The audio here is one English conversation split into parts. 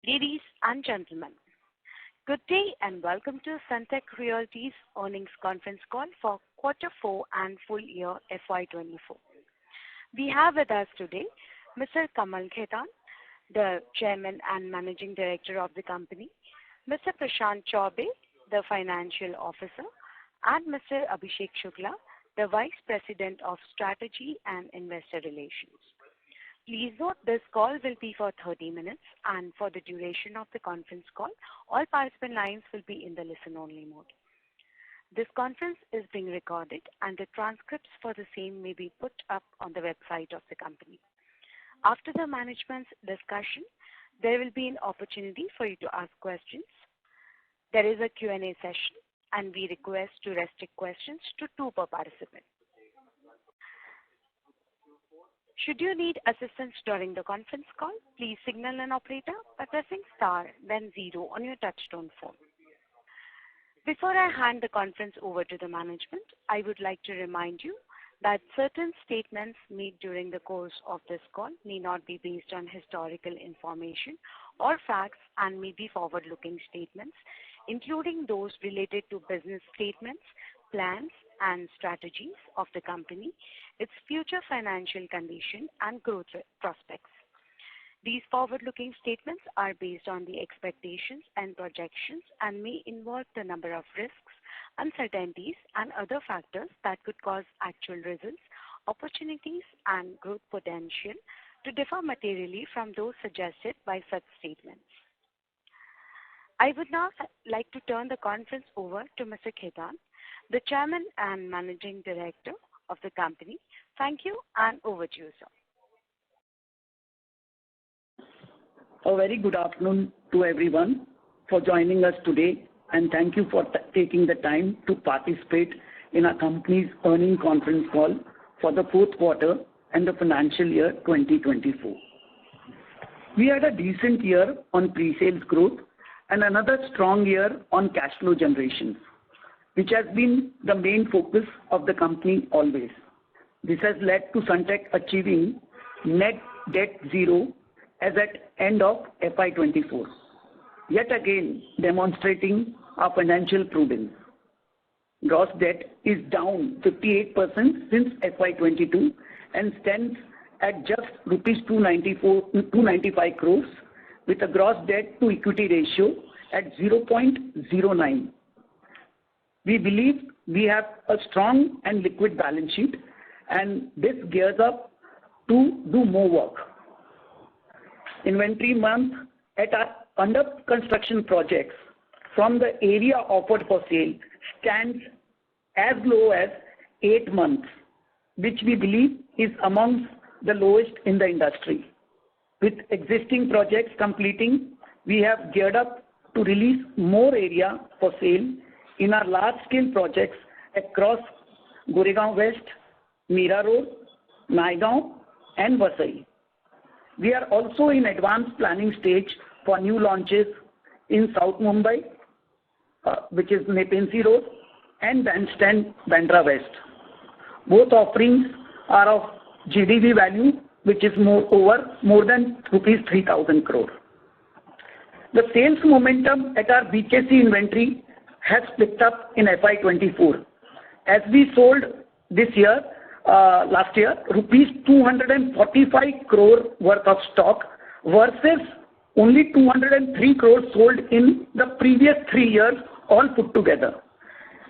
Ladies and gentlemen, good day and welcome to Sunteck Realty's earnings conference call for Quarter 4 and full year FY2024. We have with us today Mr. Kamal Khetan, the Chairman and Managing Director of the company, Mr. Prashant Chaubey, the Financial Officer, and Mr. Abhishek Shukla, the Vice President of Strategy and Investor Relations. Please note this call will be for 30 minutes, and for the duration of the conference call, all participant lines will be in the listen-only mode. This conference is being recorded, and the transcripts for the same may be put up on the website of the company. After the management's discussion, there will be an opportunity for you to ask questions. There is a Q&A session, and we request to restrict questions to 2 per participant. Should you need assistance during the conference call, please signal an operator by pressing star then 0 on your touchtone phone. Before I hand the conference over to the management, I would like to remind you that certain statements made during the course of this call may not be based on historical information or facts and may be forward-looking statements, including those related to business statements, plans, and strategies of the company, its future financial condition, and growth prospects. These forward-looking statements are based on the expectations and projections and may involve the number of risks, uncertainties, and other factors that could cause actual results, opportunities, and growth potential to differ materially from those suggested by such statements. I would now like to turn the conference over to Mr. Khetan, the Chairman and Managing Director of the company. Thank you, and over to you, sir. A very good afternoon to everyone for joining us today, and thank you for taking the time to participate in our company's earnings conference call for the fourth quarter and the financial year 2024. We had a decent year on pre-sales growth and another strong year on cash flow generation, which has been the main focus of the company always. This has led to Sunteck achieving net debt zero as at end of FY24, yet again demonstrating our financial prudence. Gross debt is down 58% since FY22 and stands at just rupees 295 crores with a gross debt to equity ratio at 0.09. We believe we have a strong and liquid balance sheet, and this gears up to do more work. Inventory month at our under construction projects from the area offered for sale stands as low as 8 months, which we believe is amongst the lowest in the industry. With existing projects completing, we have geared up to release more area for sale in our large-scale projects across Goregaon West, Mira Road, Naigaon, and Vasai. We are also in advanced planning stage for new launches in South Mumbai, which is Nepean Road, and Bandstand, Bandra West. Both offerings are of GDV value, which is more than rupees 3,000 crore. The sales momentum at our BKC inventory has picked up in FY24, as we sold last year, rupees 245 crore worth of stock versus only 203 crores sold in the previous 3 years, all put together.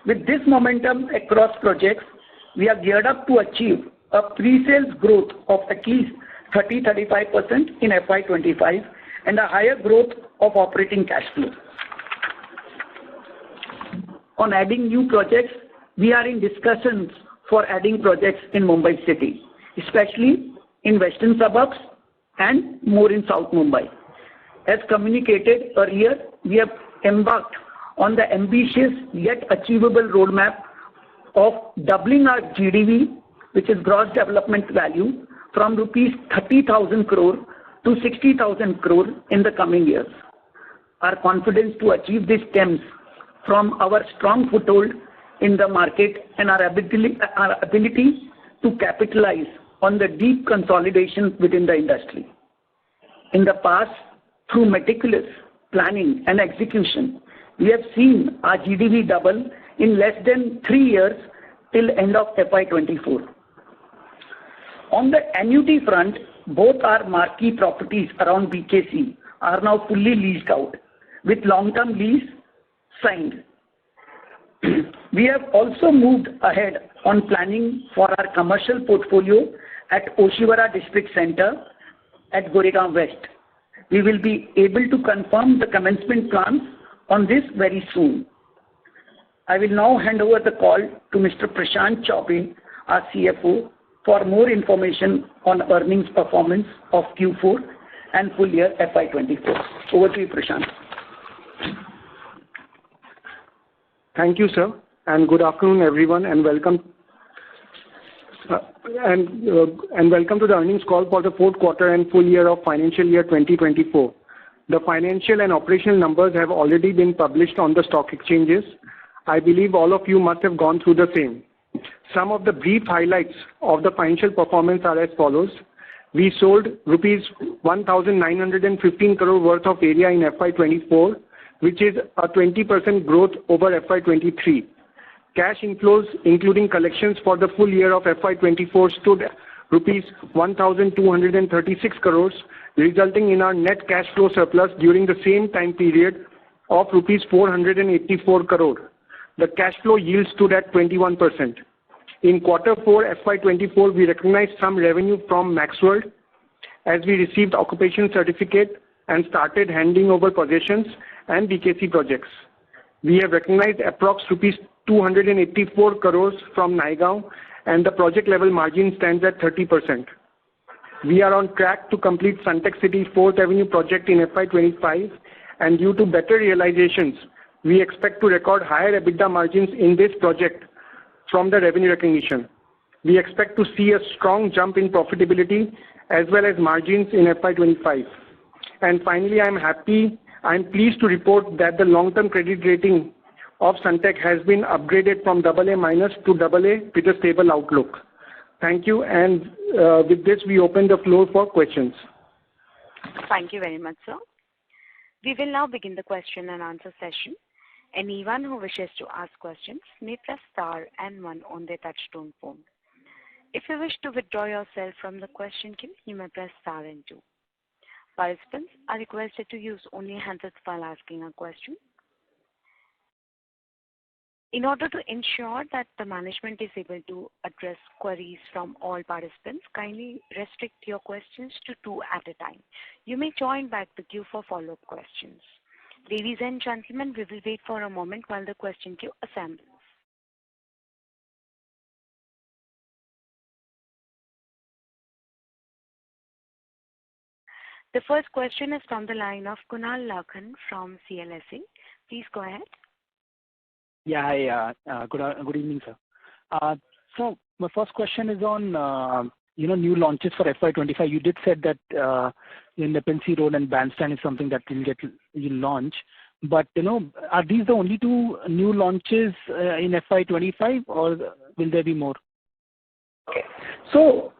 With this momentum across projects, we are geared up to achieve a pre-sales growth of at least 30-35% in FY25 and a higher growth of operating cash flow. On adding new projects, we are in discussions for adding projects in Mumbai city, especially in western suburbs and more in South Mumbai. As communicated earlier, we have embarked on the ambitious yet achievable roadmap of doubling our GDV, which is gross development value, from rupees 30,000 crore to 60,000 crore in the coming years. Our confidence to achieve this stems from our strong foothold in the market and our ability to capitalize on the deep consolidation within the industry. In the past, Through meticulous planning and execution, we have seen our GDV double in less than 3 years till end of FY24. On the annuity front, both our marquee properties around BKC are now fully leased out with long-term lease signed. We have also moved ahead on planning for our commercial portfolio at Oshiwara District Center at Goregaon West. We will be able to confirm the commencement plans on this very soon. I will now hand over the call to Mr. Prashant Chaubey, our CFO, for more information on earnings performance of Q4 and full year FY24. Over to you, Prashant. Thank you, sir, and good afternoon, everyone, and welcome. Welcome to the earnings call for the fourth quarter and full year of financial year 2024. The financial and operational numbers have already been published on the stock exchanges. I believe all of you must have gone through the same. Some of the brief highlights of the financial performance are as follows. We sold rupees 1,915 crore worth of area in FY24, which is a 20% growth over FY23. Cash inflows, including collections for the full year of FY24, stood at rupees 1,236 crores, resulting in our net cash flow surplus during the same time period of rupees 484 crore. The cash flow yield stood at 21%. In quarter 4 FY24, we recognized some revenue from Maxworld as we received occupation certificate and started handing over possessions and BKC projects. We have recognized approx rupees 284 crores from Naigaon, and the project level margin stands at 30%. We are on track to complete Sunteck City 4th Avenue project in FY25, and due to better realizations, we expect to record higher EBITDA margins in this project from the revenue recognition. We expect to see a strong jump in profitability as well as margins in FY25. And finally, I'm pleased to report that the long-term credit rating of Sunteck has been upgraded from AA- to AA with a stable outlook. Thank you, and with this, we open the floor for questions. Thank you very much, sir. We will now begin the question and answer session. Anyone who wishes to ask questions may press star and 1 on their touchtone phone. If you wish to withdraw yourself from the question queue, you may press star and 2. Participants are requested to use only handsets while asking a question. In order to ensure that the management is able to address queries from all participants, kindly restrict your questions to 2 at a time. You may join back the queue for follow-up questions. Ladies and gentlemen, we will wait for a moment while the question queue assembles. The first question is from the line of Kunal Lakhan from CLSA. Please go ahead. Yeah, hi, good evening, sir. So my first question is on new launches for FY25. You did said that Nepean Sea Road and Bandstand is something that you'll launch. But are these the only 2 new launches in FY25, or will there be more? Okay. So,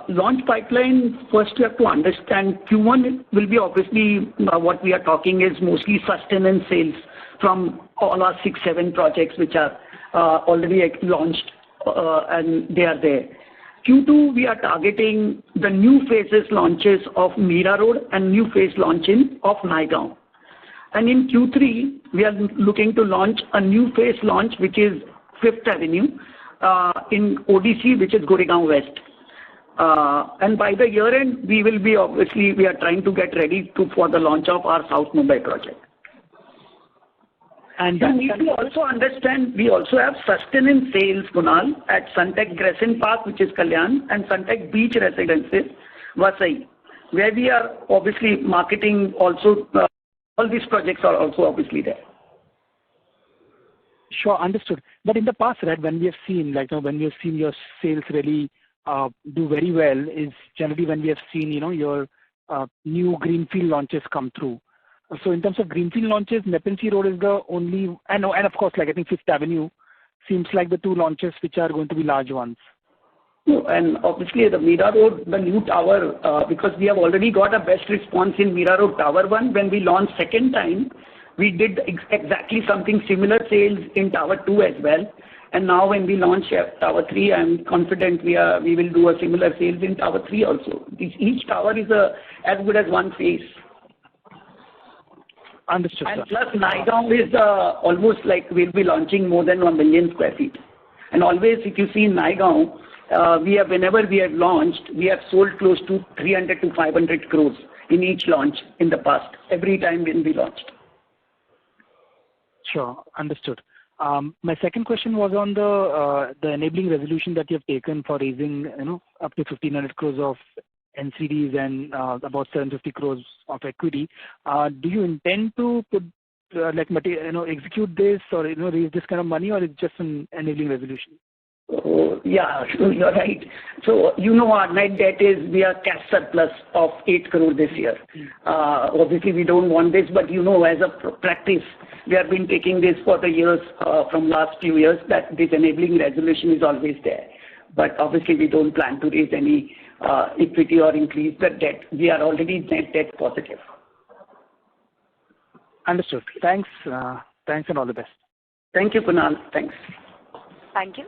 launch pipeline, first you have to understand Q1 will be obviously what we are talking is mostly sustenance sales from all our 6-7 projects which are already launched and they are there. Q2 we are targeting the new phases launches of Mira Road and new phase launching of Naigaon. And in Q3 we are looking to launch a new phase launch which is 5th Avenue. In ODC, which is Goregaon West. And by the year end, we are trying to get ready for the launch of our South Mumbai project. And you need to also understand, we also have sustenance sales, Kunal, at Sunteck Crescent Park, which is Kalyan, and Sunteck Beach Residences, Vasai, where we are obviously marketing also, all these projects are also obviously there. Sure, understood. But in the past, right, when we have seen, your sales really do very well, is generally when we have seen, your new greenfield launches come through. So in terms of greenfield launches, Nepean Sea Road is the only, and of course, I think 5th Avenue seems like the 2 launches which are going to be large ones. No, and obviously the Mira Road, the new tower, because we have already got a best response in Mira Road Tower 1. When we launched second time, we did exactly something similar sales in Tower 2 as well. And now when we launch Tower 3, I'm confident we will do a similar sales in Tower 3 also. Each tower is as good as one phase. Understood. And plus Naigaon is almost like we'll be launching more than 1 million square feet. And always if you see in Naigaon, whenever we have launched, we have sold close to 300 to 500 crores in each launch in the past, every time when we launched. Sure, understood. My second question was on the enabling resolution that you have taken for raising, up to 1,500 crores of NCDs and about 750 crores of equity. Do you intend to put execute this or raise this kind of money, or it's just an enabling resolution? Oh, yeah, you're right. So, our net debt we are cash surplus of 8 crore this year. Obviously, we don't want this, but as a practice, we have been taking this for the years, from last few years, that this enabling resolution is always there. But obviously, we don't plan to raise any equity or increase the debt. We are already net debt positive. Understood. Thanks. Thanks and all the best. Thank you, Kunal. Thanks. Thank you.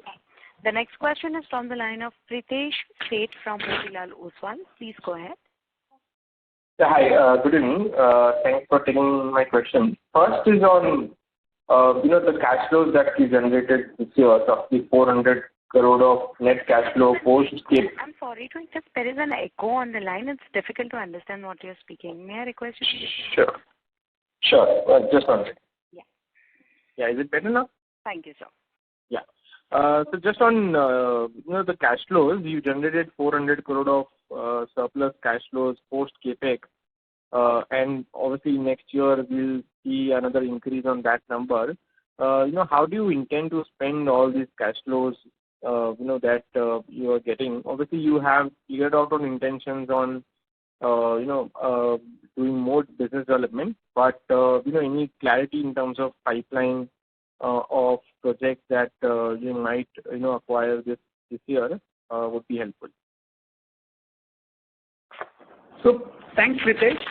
The next question is from the line of Pritesh Sheth from Motilal Oswal. Please go ahead. Yeah, hi. Good evening. Thanks for taking my question. First is on, the cash flows that we generated this year, of the 400 crore of net cash flow post CAPEX. I'm sorry to interrupt. There is an echo on the line. It's difficult to understand what you're speaking. May I request you to... Sure. Just one second. Yeah. Yeah, is it better now? Thank you, sir. Yeah. So just on, the cash flows, you generated 400 crore of surplus cash flows post CAPEX. And obviously next year we'll see another increase on that number. How do you intend to spend all these cash flows, that you are getting? Obviously you have cleared out on intentions on, doing more business development, but, any clarity in terms of pipeline of projects that you might, acquire this year would be helpful. So thanks, Pritesh.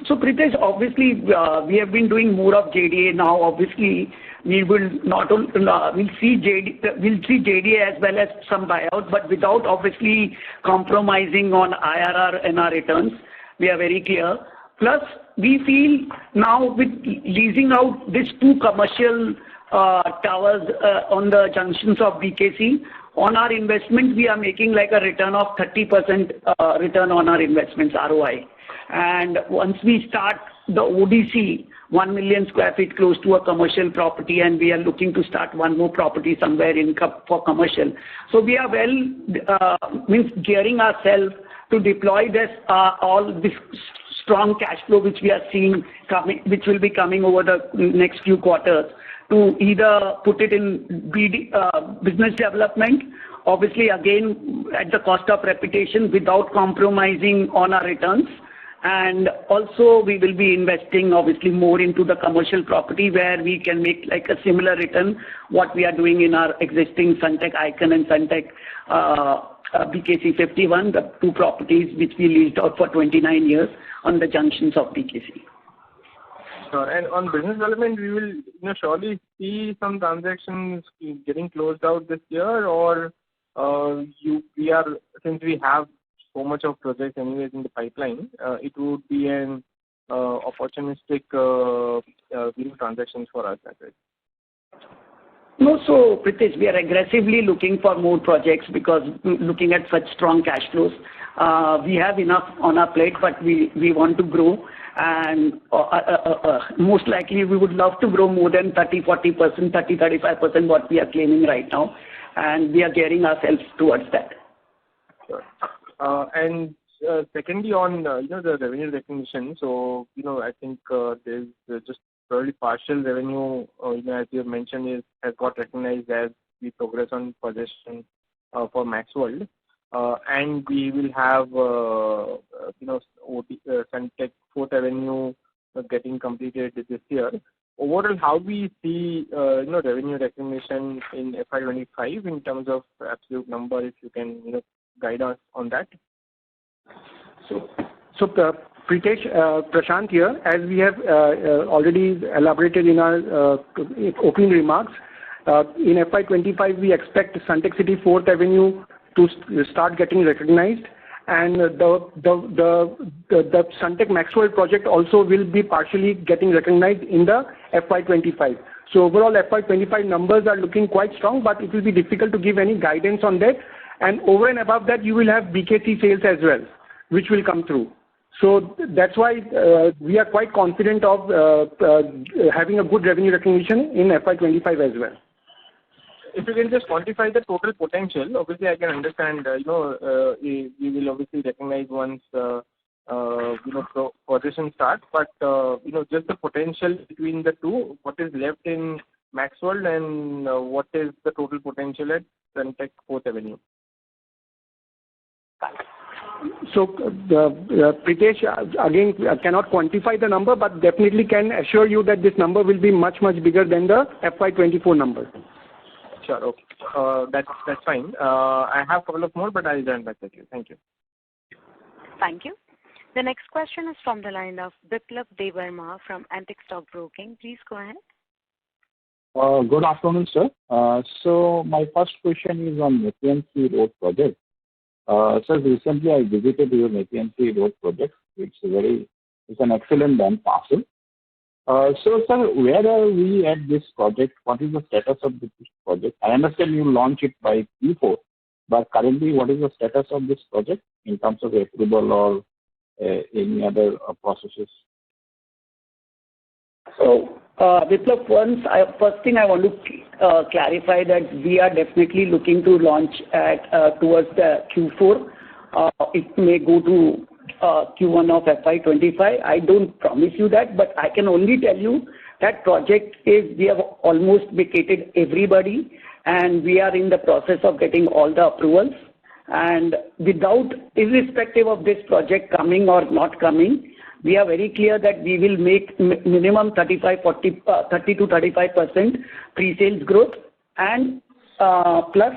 So Pritesh, obviously we have been doing more of JDA now. Obviously, we will not only we'll see JDA as well as some buyout, but without obviously compromising on IRR and our returns. We are very clear. Plus, we feel now with leasing out these 2 commercial towers on the junctions of BKC, on our investment, we are making like a return of 30% return on our investments, ROI. And once we start the ODC, 1 million square feet close to a commercial property, and we are looking to start one more property somewhere for commercial. So we are gearing ourselves to deploy all this strong cash flow which we are seeing coming, which will be coming over the next few quarters, to either put it in business development, obviously again at the cost of reputation without compromising on our returns. And also we will be investing obviously more into the commercial property where we can make like a similar return what we are doing in our existing Sunteck Icon and Sunteck BKC 51, the 2 properties which we leased out for 29 years on the junctions of BKC. Sure. And on business development, we will surely see some transactions getting closed out this year, or since we have so much of projects anyways in the pipeline, it would be an opportunistic transactions for us, I think. No, so Pritesh, we are aggressively looking for more projects because looking at such strong cash flows, we have enough on our plate, but we want to grow, and most likely we would love to grow more than 30-40%, 30-35% what we are claiming right now, and we are gearing ourselves towards that. Sure. And secondly, on the revenue recognition, so I think there's just probably partial revenue, as you have mentioned, has got recognized as we progress on possession for Maxworld, and we will have Sunteck 4th Avenue getting completed this year. Over overall, how we see revenue recognition in FY25 in terms of absolute number, if you can guide us on that. So Pritesh, Prashant here, as we have already elaborated in our opening remarks, in FY25 we expect Sunteck City 4th Avenue to start getting recognized, and the Sunteck Maxwell project also will be partially getting recognized in the FY25. So overall FY25 numbers are looking quite strong, but it will be difficult to give any guidance on that. And over and above that, you will have BKC sales as well, which will come through. So that's why we are quite confident of having a good revenue recognition in FY25 as well. If you can just quantify the total potential, obviously I can understand, we will obviously recognize once, possession starts, but, just the potential between the two, what is left in Maxwell and what is the total potential at Sunteck 4th Avenue? So, Pritesh, again, I cannot quantify the number, but definitely can assure you that this number will be much, much bigger than the FY24 number. Sure, okay. That's fine. I have a couple of more, but I'll join back with you. Thank you. Thank you. The next question is from the line of Biplab Devarma from Antique Stock Broking. Please go ahead. Good afternoon, sir. So my first question is on APMC Road project. Sir, recently I visited your APMC Road project. It's an excellent land parcel. So, sir, where are we at this project? What is the status of this project? I understand you launch it by Q4, but currently, what is the status of this project in terms of approval or any other processes? So, Biplab, first thing I want to clarify that we are definitely looking to launch towards the Q4. It may go to Q1 of FY25. I don't promise you that, but I can only tell you that project we have almost vacated everybody, and we are in the process of getting all the approvals. And irrespective of this project coming or not coming, we are very clear that we will make minimum 30 to 35% pre-sales growth, and plus,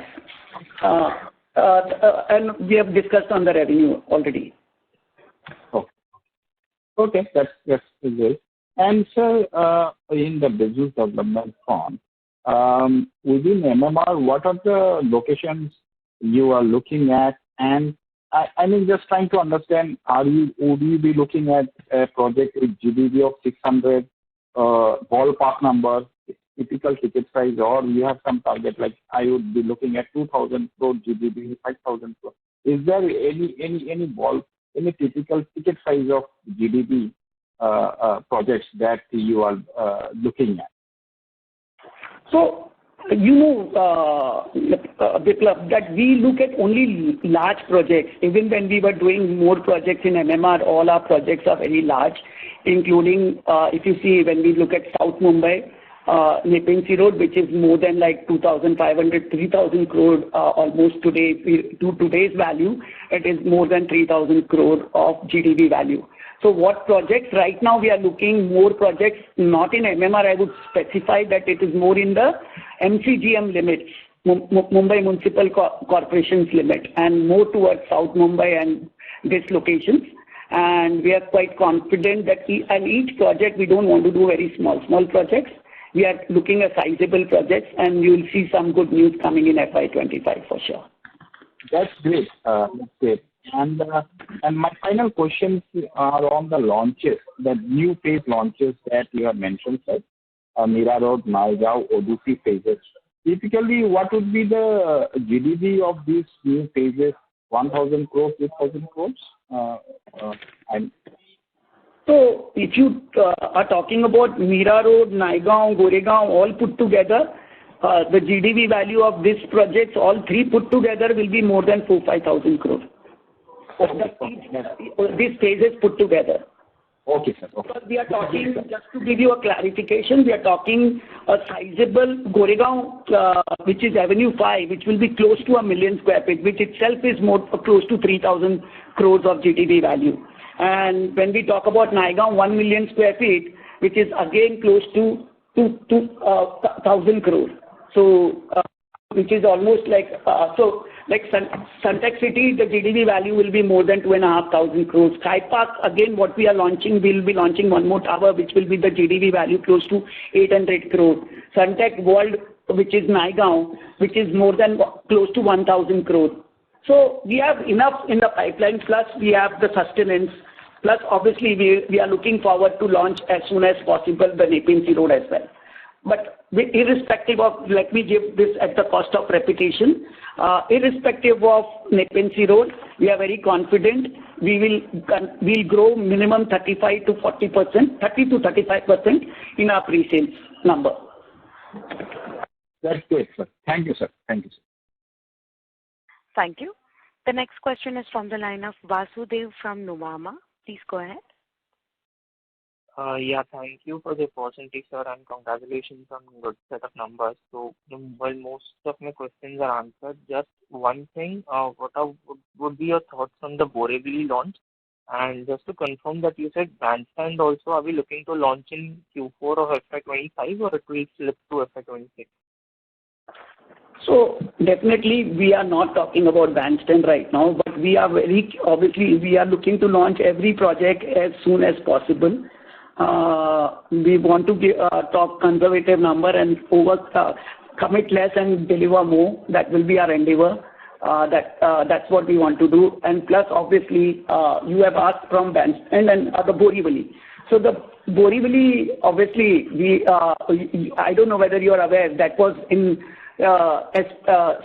and we have discussed on the revenue already. Okay, that's good. And sir, in the business development fund, within MMR, what are the locations you are looking at? And I mean, just trying to understand, would you be looking at a project with GDV of 600, ballpark number, typical ticket size, or you have some target like I would be looking at 2,000 crore GDV, 5,000 crore. Is there any typical ticket size of GDP projects that you are looking at? So, Biplab, that we look at only large projects. Even when we were doing more projects in MMR, all our projects are very large, including, if you see, when we look at South Mumbai, Nepean Sea Road, which is more than like 2,500, 3,000 crore almost today. To today's value, it is more than 3,000 crore of GDV value. So what projects? Right now we are looking more projects, not in MMR. I would specify that it is more in the MCGM limits, Mumbai Municipal Corporation's limit, and more towards South Mumbai and these locations. And we are quite confident that each project, we don't want to do very small projects. We are looking at sizable projects, and you will see some good news coming in FY25 for sure. That's great. That's great. And my final questions are on the launches, the new phase launches that you have mentioned, sir. Mira Road, Naigaon, ODC phases. Typically, what would be the GDV of these new phases? 1,000 crores, 2,000 crores? So, if you are talking about Mira Road, Naigaon, Goregaon, all put together, the GDV value of these projects, all three put together, will be more than 4,000-5,000 crores. These phases put together. Okay, sir. Okay. Because we are talking, just to give you a clarification, we are talking a sizable Goregaon, which is Avenue 5, which will be close to 1 million square feet, which itself is more close to 3,000 crores of GDV value. And when we talk about Naigaon, 1 million square feet, which is again close to 1,000 crore. So, which is almost like, Sunteck City, the GDV value will be more than 2,500 crores. Sky Park, again, what we are launching, we'll be launching one more tower, which will be the GDV value close to 800 crores. Sunteck World, which is Naigaon, which is more than close to 1,000 crores. So we have enough in the pipeline, plus we have the sustenance, plus obviously we are looking forward to launch as soon as possible the Nepean Sea Road as well. But irrespective of, let me give this at the cost of repetition, irrespective of Nepean Sea Road, we are very confident we'll grow minimum 35 to 40%, 30 to 35% in our pre-sales number. That's great, sir. Thank you, sir. Thank you, sir. Thank you. The next question is from the line of Vasudev from Nuvama. Please go ahead. Yeah, thank you for the opportunity, sir, and congratulations on good set of numbers. So, while most of my questions are answered, just one thing, what would be your thoughts on the Borivali launch? And just to confirm that you said Bandstand also, are we looking to launch in Q4 of FY25 or it will slip to FY26? So definitely we are not talking about Bandstand right now, but we are obviously we are looking to launch every project as soon as possible. We want to talk conservative number and commit less and deliver more. That will be our endeavor. That's what we want to do. And plus, obviously, you have asked from Bandstand and the Borivali. So the Borivali, obviously, I don't know whether you are aware, that was in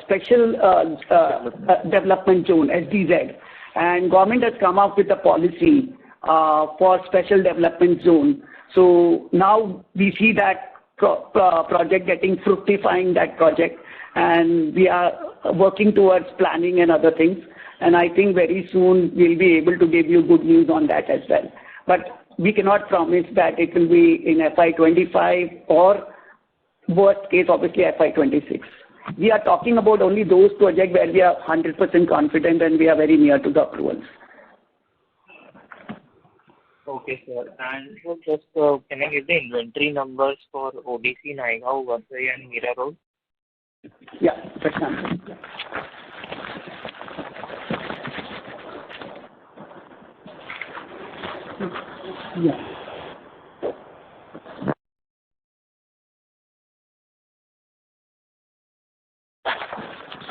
special development zone, SDZ. And government has come up with a policy for special development zone. So now we see that project getting fructifying, that project, and we are working towards planning and other things. And I think very soon we'll be able to give you good news on that as well. But we cannot promise that it will be in FY25 or worst case, obviously FY26. We are talking about only those projects where we are 100% confident and we are very near to the approvals. Okay, sir. And so just can I get the inventory numbers for ODC, Naigaon, Vasai and Mira Road? Yeah, that's fine. Yeah.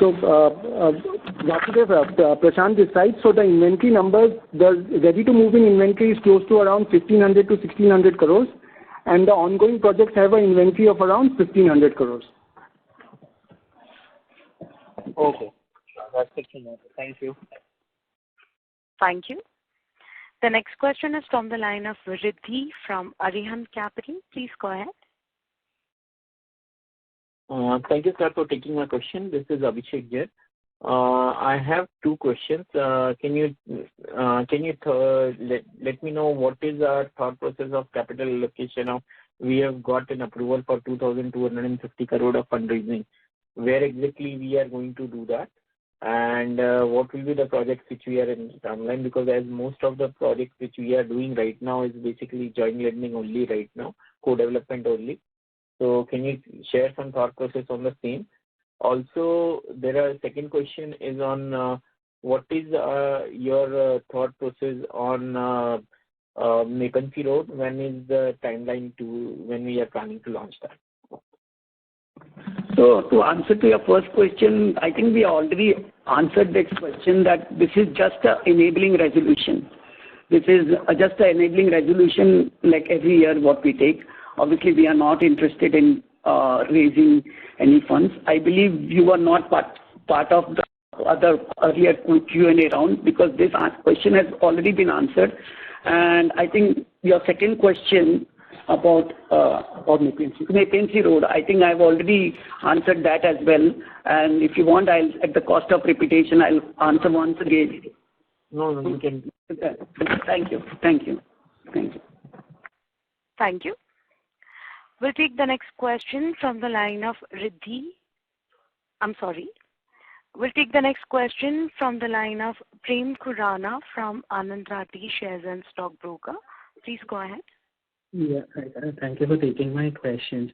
So, Vasudev, Prashant this side. So the inventory numbers, the ready-to-move-in inventory is close to around 1,500 to 1,600 crores, and the ongoing projects have an inventory of around 1,500 crores. Okay, that's it to know. Thank you. Thank you. The next question is from the line of Riddhi from Arihant Capital. Please go ahead. Thank you, sir, for taking my question. This is Abhishek here. I have two questions. Can you let me know what is our thought process of capital allocation? We have got an approval for 2,250 crore of fundraising. Where exactly we are going to do that? And what will be the projects which we are in timeline? Because as most of the projects which we are doing right now is basically joint lending only right now, co-development only. So can you share some thought process on the same? Also, second question is on what is your thought process on Nepean Sea Road? When is the timeline to when we are planning to launch that? So to answer to your first question, I think we already answered this question that this is just an enabling resolution. This is just an enabling resolution like every year what we take. Obviously, we are not interested in raising any funds. I believe you are not part of the other earlier Q&A round because this question has already been answered. And I think your second question about Nepean Sea Road, I think I've already answered that as well. And if you want, at the cost of repetition, I'll answer once again. No, you can. Thank you. Thank you. We'll take the next question from the line of Riddhi. We'll take the next question from the line of Prem Khurana from Anand Rathi Shares and Stock Broker. Please go ahead. Yeah. Thank you for taking my questions.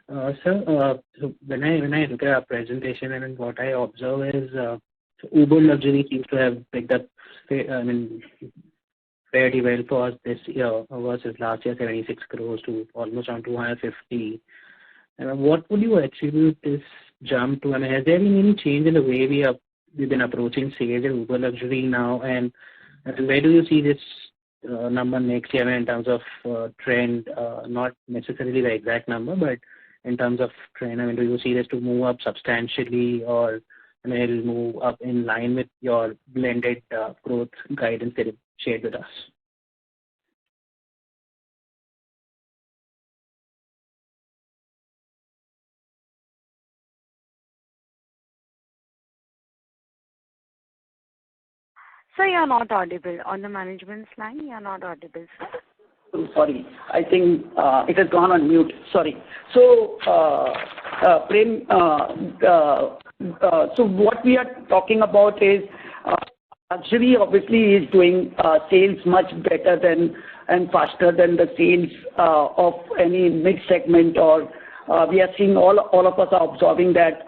Sir, so when I look at our presentation and what I observe is Uber luxury seems to have picked up, fairly well for us this year versus last year, 76 crores to almost around 250. What would you attribute this jump to? Has there been any change in the way we've been approaching sales in Uber luxury now? And where do you see this number next year in terms of trend? Not necessarily the exact number, but in terms of trend, do you see this to move up substantially, or it'll move up in line with your blended growth guidance that you shared with us? Sir, you're not audible. On the management's line, you're not audible, sir. Sorry, I think it has gone on mute. Sorry. So, Prem, so what we are talking about is luxury obviously is doing sales much better than and faster than the sales of any mid segment, or we are seeing all of us are observing that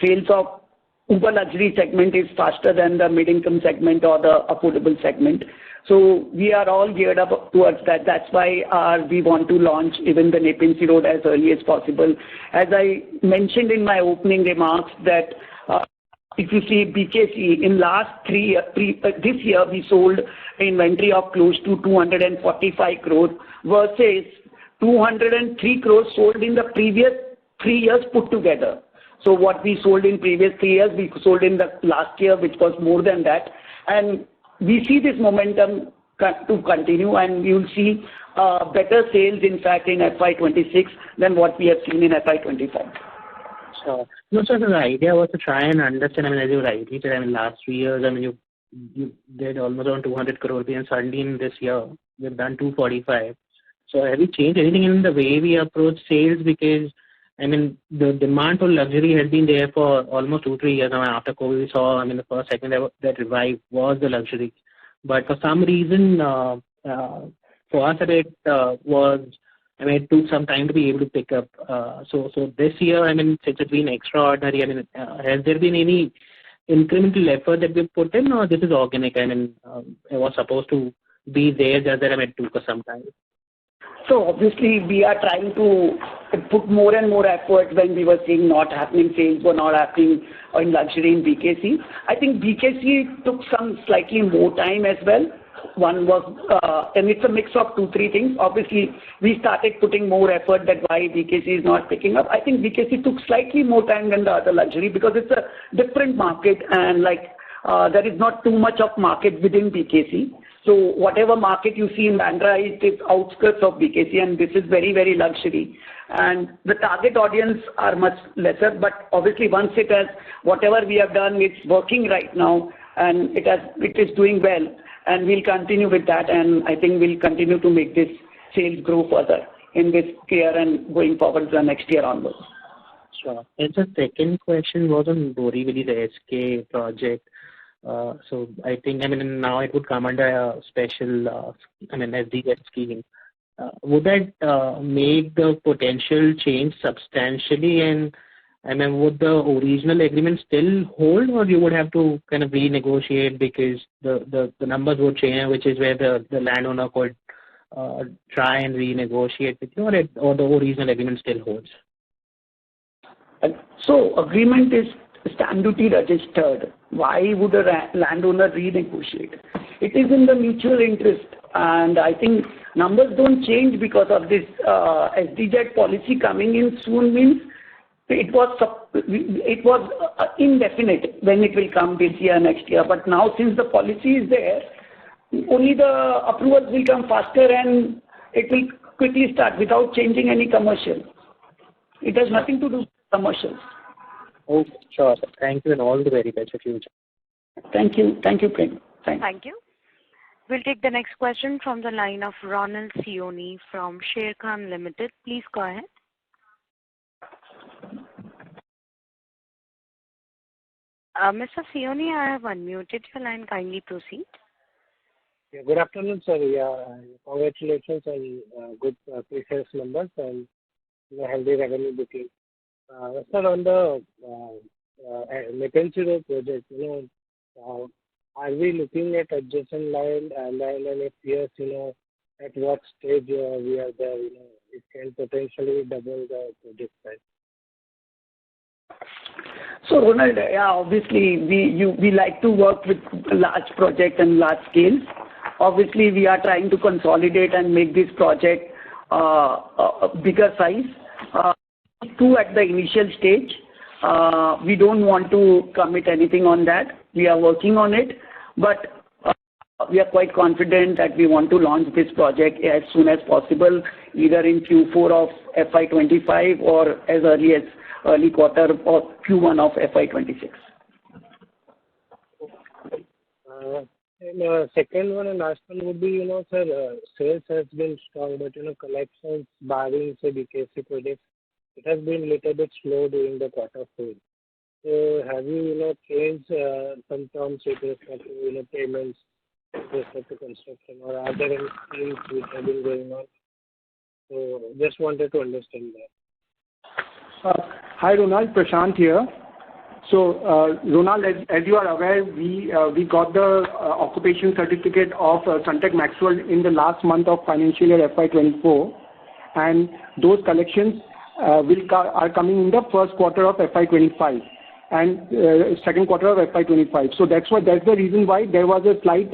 sales of Uber luxury segment is faster than the mid-income segment or the affordable segment. So we are all geared up towards that. That's why we want to launch even the Nepean Sea Road as early as possible. As I mentioned in my opening remarks that if you see BKC in last this year we sold inventory of close to 245 crores versus 203 crores sold in the previous 3 years put together. So what we sold in previous 3 years, we sold in the last year, which was more than that. And we see this momentum to continue, and you'll see better sales, in fact, in FY26 than what we have seen in FY25. Sure. No, sir, the idea was to try and understand, as you rightly said, last 3 years, you did almost around 200 crore, and suddenly in this year, you've done 245. So have you changed anything in the way we approach sales? Because the demand for luxury has been there for almost 2-3 years now. After COVID, we saw, the first segment that revived was the luxury. But for some reason, for us, it took some time to be able to pick up. So this year, since it's been extraordinary, has there been any incremental effort that we've put in, or this is organic? It was supposed to be there, just that it took us some time. So obviously we are trying to put more and more effort when we were seeing not happening, sales were not happening in luxury in BKC. I think BKC took some slightly more time as well. One was, and it's a mix of 2-3 things. Obviously, we started putting more effort that why BKC is not picking up. I think BKC took slightly more time than the other luxury because it's a different market, and there is not too much of market within BKC. So whatever market you see in Bandra, it is outskirts of BKC, and this is very, very luxury. And the target audience are much lesser, but obviously once it has, whatever we have done, it's working right now, and it is doing well, and we'll continue with that, and I think we'll continue to make this sales grow further in this year and going forward to the next year onwards. Sure. And the second question was on Borivali, the SK project. So I think, now it would come under a special, SDZ scheme. Would that make the potential change substantially, and would the original agreement still hold, or you would have to kind of renegotiate because the numbers would change, which is where the landowner could try and renegotiate with you, or the original agreement still holds? So agreement is stamp duty registered. Why would a landowner renegotiate? It is in the mutual interest, and I think numbers don't change because of this SDZ policy coming in soon. Means it was indefinite when it will come this year, next year. But now since the policy is there, only the approvals will come faster, and it will quickly start without changing any commercial. It has nothing to do with commercials. Okay, sure. Thank you, and all the very best for future. Thank you, Prem. Thank you. We'll take the next question from the line of Ronald Sioni from Sharekhan Limited. Please go ahead. Mr. Sioni, I have unmuted your line. Kindly proceed. Yeah, good afternoon, sir. Yeah, congratulations on good pre-sales numbers and healthy revenue booking. Sir, on the Mackenzie Road project, are we looking at adjacent land, and if yes, at what stage we are there, it can potentially double the project size? So Ronald, yeah, obviously we like to work with large projects and large scales. Obviously, we are trying to consolidate and make this project a bigger size. Two at the initial stage. We don't want to commit anything on that. We are working on it, but we are quite confident that we want to launch this project as soon as possible, either in Q4 of FY25 or as early as early quarter or Q1 of FY26. And second one and last one would be, sir, sales has been strong, but, collections, barring, say, BKC projects, it has been a little bit slow during the quarter four. So have you, changed some terms with respect to, payments with respect to construction, or are there any schemes which have been going on? So just wanted to understand that. Hi, Ronald. Prashant here. So, Ronald, as you are aware, we got the occupation certificate of Sunteck Maxwell in the last month of financial year FY24, and those collections are coming in the first quarter of FY25 and second quarter of FY25. So that's the reason why there was a slight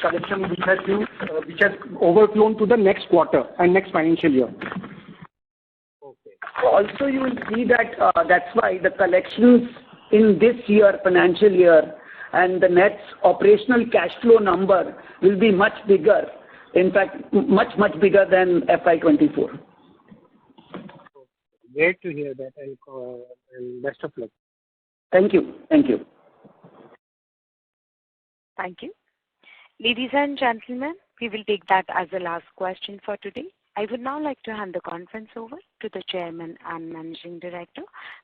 collection which has overflown to the next quarter and next financial year. Also, you will see that that's why the collections in this year, financial year, and the net operational cash flow number will be much bigger. In fact, much bigger than FY24. Great to hear that, and best of luck. Thank you. Thank you. Thank you. Ladies and gentlemen, we will take that as the last question for today. I would now like to hand the conference over to the Chairman and Managing Director,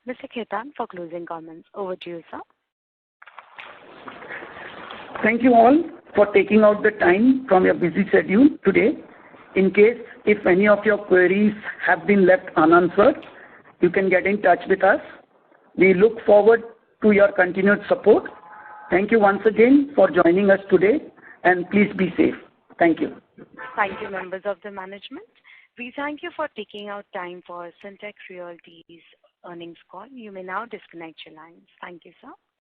Mr. Khetan, for closing comments. Over to you, sir. Thank you all for taking out the time from your busy schedule today. In case if any of your queries have been left unanswered, you can get in touch with us. We look forward to your continued support. Thank you once again for joining us today, and please be safe. Thank you. Thank you, members of the management. We thank you for taking out time for Sunteck Realty's earnings call. You may now disconnect your lines. Thank you, sir.